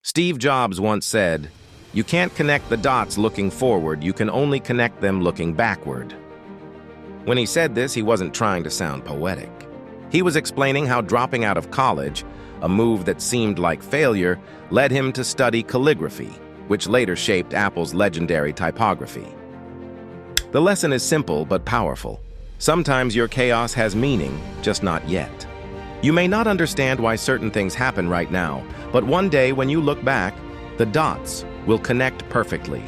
Steve Jobs once said, "You can't connect the dots looking forward, you can only connect them looking backward." When he said this, he wasn't trying to sound poetic. He was explaining how dropping out of college, a move that seemed like failure, led him to study calligraphy, which later shaped Apple's legendary typography. The lesson is simple but powerful. Sometimes your chaos has meaning, just not yet. You may not understand why certain things happen right now, but one day when you look back, the dots will connect perfectly.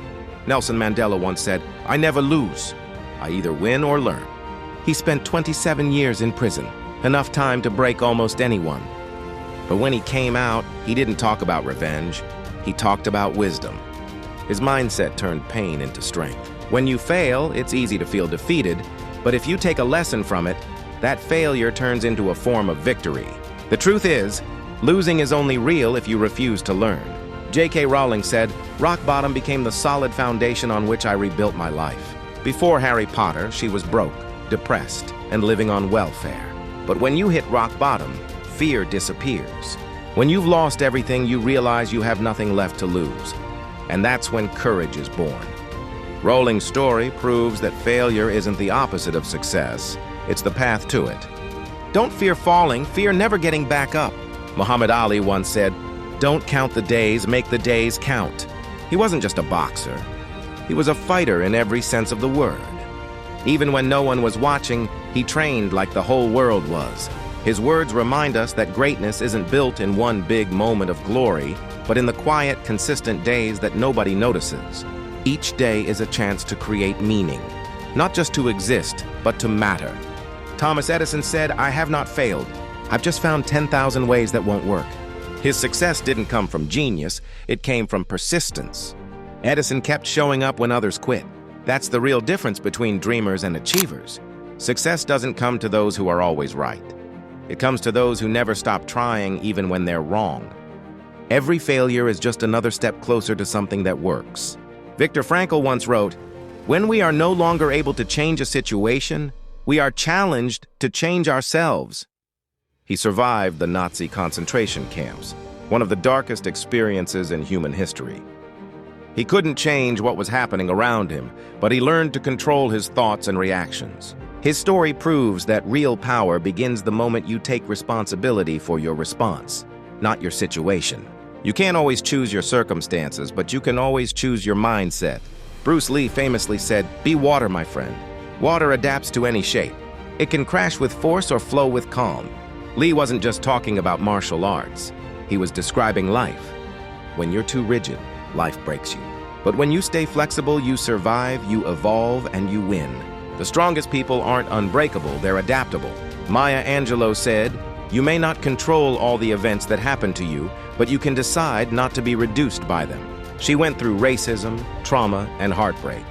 Nelson Mandela once said, "I never lose. I either win or learn." He spent 27 years in prison, enough time to break almost anyone. But when he came out, he didn't talk about revenge. He talked about wisdom. His mindset turned pain into strength. When you fail, it's easy to feel defeated, but if you take a lesson from it, that failure turns into a form of victory. The truth is, losing is only real if you refuse to learn. J.K. Rowling said, "Rock bottom became the solid foundation on which I rebuilt my life." Before Harry Potter, she was broke, depressed, and living on welfare. But when you hit rock bottom, fear disappears. When you've lost everything, you realize you have nothing left to lose. And that's when courage is born. Rowling's story proves that failure isn't the opposite of success. It's the path to it. Don't fear falling, fear never getting back up. Muhammad Ali once said, "Don't count the days, make the days count." He wasn't just a boxer. He was a fighter in every sense of the word. Even when no one was watching, he trained like the whole world was. His words remind us that greatness isn't built in one big moment of glory, but in the quiet, consistent days that nobody notices. Each day is a chance to create meaning, not just to exist, but to matter. Thomas Edison said, "I have not failed. I've just found 10,000 ways that won't work." His success didn't come from genius, it came from persistence. Edison kept showing up when others quit. That's the real difference between dreamers and achievers. Success doesn't come to those who are always right. It comes to those who never stop trying even when they're wrong. Every failure is just another step closer to something that works. Viktor Frankl once wrote, "When we are no longer able to change a situation, we are challenged to change ourselves." He survived the Nazi concentration camps, one of the darkest experiences in human history. He couldn't change what was happening around him, but he learned to control his thoughts and reactions. His story proves that real power begins the moment you take responsibility for your response, not your situation. You can't always choose your circumstances, but you can always choose your mindset. Bruce Lee famously said, "Be water, my friend." Water adapts to any shape. It can crash with force or flow with calm. Lee wasn't just talking about martial arts. He was describing life. When you're too rigid, life breaks you. But when you stay flexible, you survive, you evolve, and you win. The strongest people aren't unbreakable, they're adaptable. Maya Angelou said, "You may not control all the events that happen to you, but you can decide not to be reduced by them." She went through racism, trauma, and heartbreak.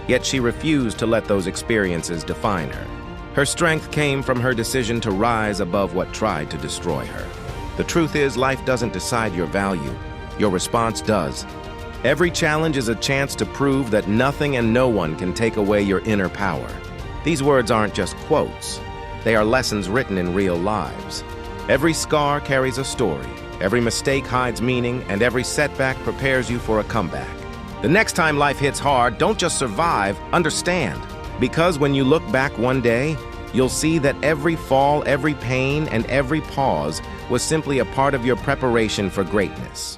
Yet she refused to let those experiences define her. Her strength came from her decision to rise above what tried to destroy her. The truth is, life doesn't decide your value. Your response does. Every challenge is a chance to prove that nothing and no one can take away your inner power. These words aren't just quotes. They are lessons written in real lives. Every scar carries a story. Every mistake hides meaning, and every setback prepares you for a comeback. The next time life hits hard, don't just survive, understand. Because when you look back one day, you'll see that every fall, every pain, and every pause was simply a part of your preparation for greatness.